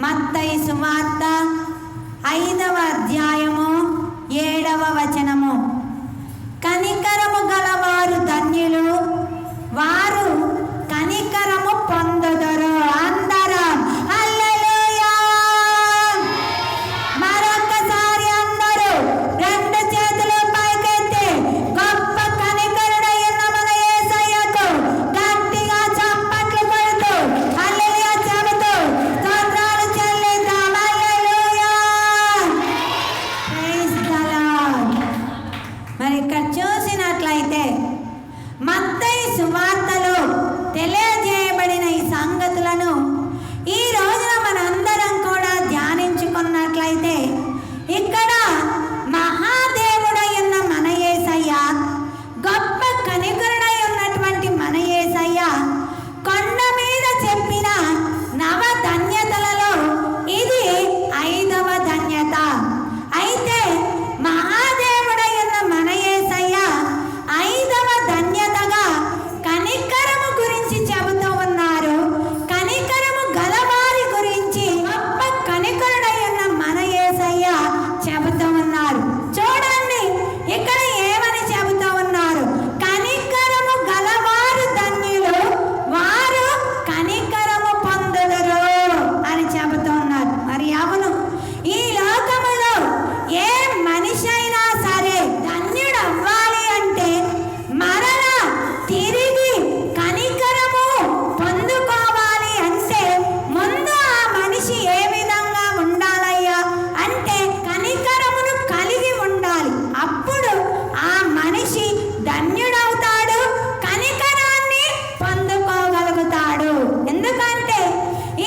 మత్తయి సువార్త 5వ అధ్యాయము 7వ వచనము. కనికరము గలవారు ధన్యులు, వారు కనికరము పొందుదురు. అందరం హల్లెలూయా. మరొకసారి అందరూ రెండు చేతులు పైకెత్తి గొప్ప కనికరుడైన మన యేసయ్యకు గట్టిగా చప్పట్లు కొడుతూ హల్లెలూయా చెబుతూ స్తోత్రాలు చెల్లిద్దాం. హల్లెలూయా. Praise the Lord. మరి ఇక్కడ చూసినట్లయితే మత్తయి సువార్తలో తెలియజేయబడిన ఈ సంగతులను ఈ రోజున మనందరం కూడా ధ్యానించుకున్నట్లయితే ఇక్కడ మహాదేవుడైన మన యేసయ్య, గొప్ప కనికరుడై ఉన్నటువంటి మన యేసయ్య కొండ మీద చెప్పిన నవ ధన్యతలలో ఇది 5వ ధన్యత. అయితే మహాదేవుడైన మన యేసయ్య 5వ ధన్యతగా కనికరము గురించి చెబుతూ ఉన్నారు. కనికరము గలవారి గురించి గొప్ప కనికరుడైన మన యేసయ్య చెబుతూ ఉన్నారు. చూడండి ఇక్కడ ఏమని చెబుతూ ఉన్నారు? కనికరము గలవారు ధన్యులు, వారు కనికరము పొందుదురు అని చెబుతూ ఉన్నారు. మరి అవును, ఈ లోకములో ఏ మనిషి అయినా సరే ధన్యుడు అవ్వాలి అంటే మరలా తిరిగి కనికరము పొందుకోవాలి అంటే ముందు ఆ మనిషి ఏ విధంగా ఉండాలయ్యా అంటే కనికరమును కలిగి ఉండాలి. అప్పుడు ఆ మనిషి ధన్యుడవుతాడు, కనికరాన్ని పొందుకోగలుగుతాడు. ఎందుకంటే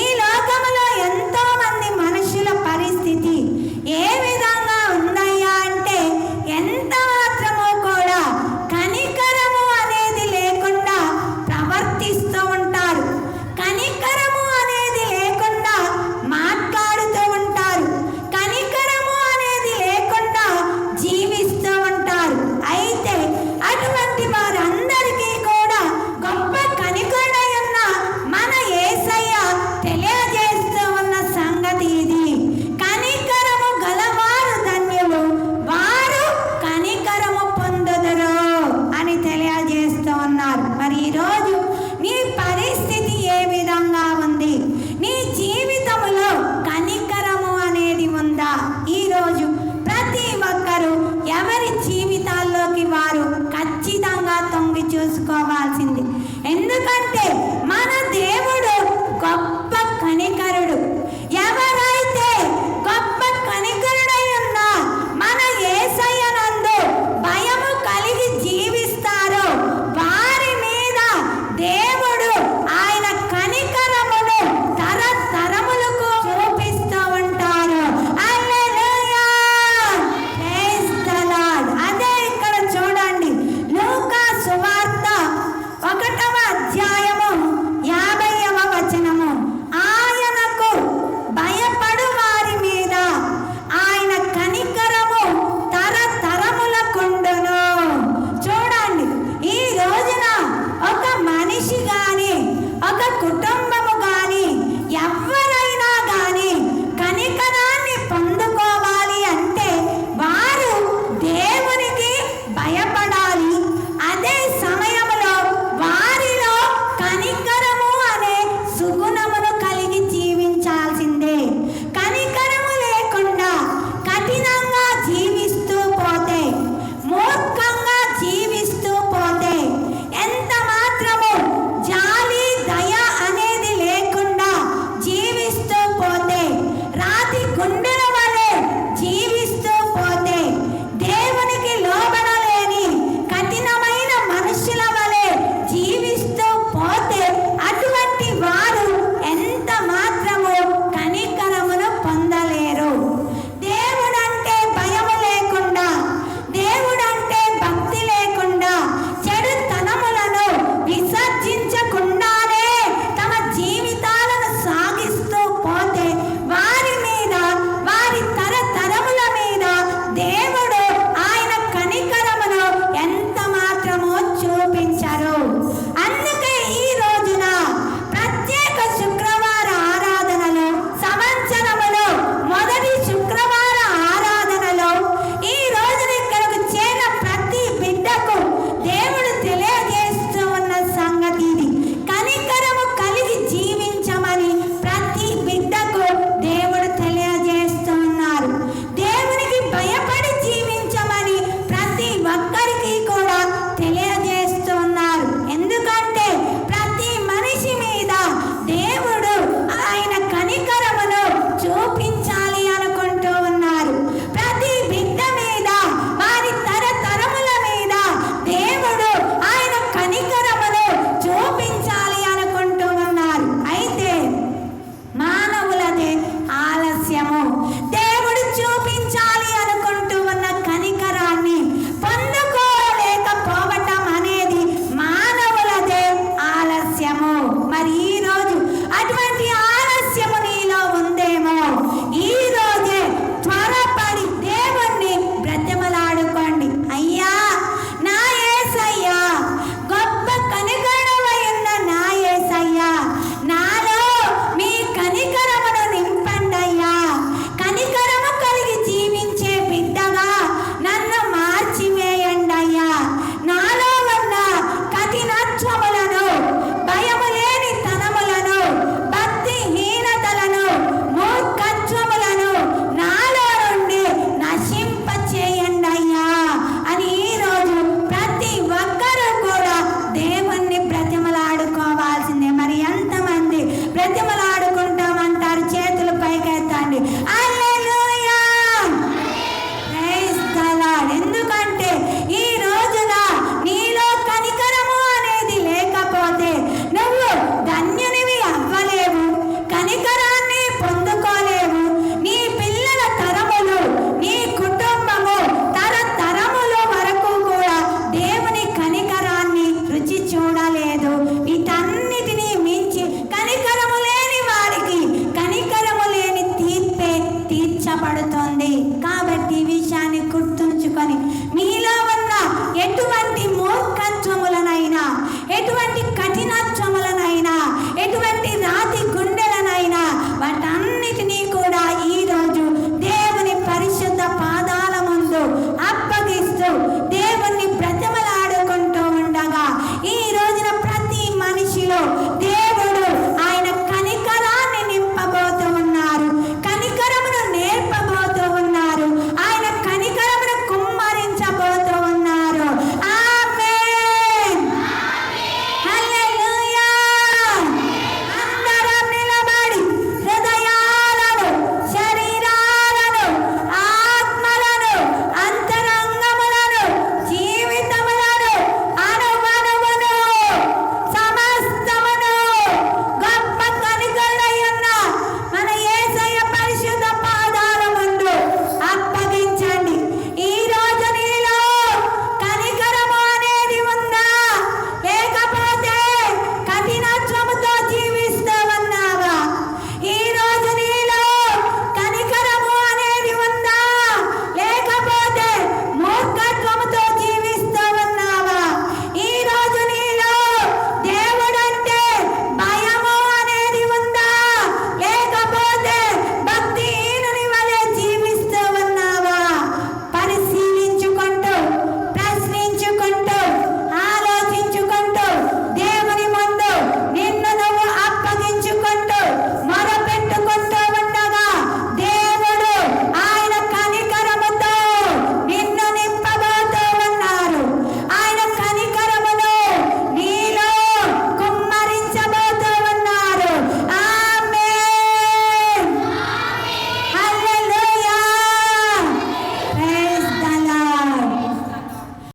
ఈ లోకములో ఎంతో మంది మనుషుల పరిస్థితి ఏ విధంగా ఉందయ్యా అంటే ఎంత మాత్రమూ కూడా కనికరము అనేది లేకుండా ప్రవర్తిస్తూ ఉంటారు. కనికరము అనేది లేకుండా మాట్లాడుతూ ఉంటారు. కనికరము అనేది లేకుండా జీవిస్తూ ఉంటారు. అయితే అటువంటి వారందరికీ కూడా గొప్ప కనికరుడై ఉన్న మన యేసయ్య తెలియజేస్తూ ఉన్న సంగతి ఇది. కనికరము గలవారు ధన్యులు, వారు కనికరము పొందుదురు అని తెలియజేస్తూ ఉన్నారు. మరి ఈరోజు నీ పరిస్థితి ఏ విధంగా ఉంది? నీ జీవితంలో కనికరము అనేది ఉందా? ఈరోజు ప్రతి ఒక్కరూ ఎవరి జీవితాల్లోకి వారు ఖచ్చితంగా తొంగి చూసుకోవాల్సింది. ఎందుకంటే మన దేవుడు గొప్ప కనికరుడు. ఎవరైతే గొప్ప కనికరుడై ఉన్న మన యేసయ్యనందు భయము కలిగి జీవిస్తారో వారి మీద దేవుడు ఆయన కనికరమును తరతరములకు చూపిస్తూ ఉంటారు. హల్లెలూయా. Praise the Lord. అదే ఇక్కడ చూడండి, లూకా సువార్త 1వ అధ్యాయము 50వ వచనము. ఆయనకు భయపడు వారి మీద ఆయన కనికరము తరతరములకుండును. చూడండి, ఈ రోజున ఒక మనిషి గాని ఒక కుటుంబము గాని ఎవరైనా గాని కనికరాన్ని పొందుకోవాలి అంటే వారు దేవునికి భయపడాలి. అదే సమయంలో వారిలో కనికరము అనే సుగుణమును కలిగి జీవించాల్సిందే. కనికరము లేకుండా కఠినంగా జీవిస్తూ పోతే, మూర్ఖంగా జీవిస్తూ పోతే, ఎంత మాత్రము జాలి దయ అనేది లేకుండా జీవిస్తూ పోతే రాతి గుండె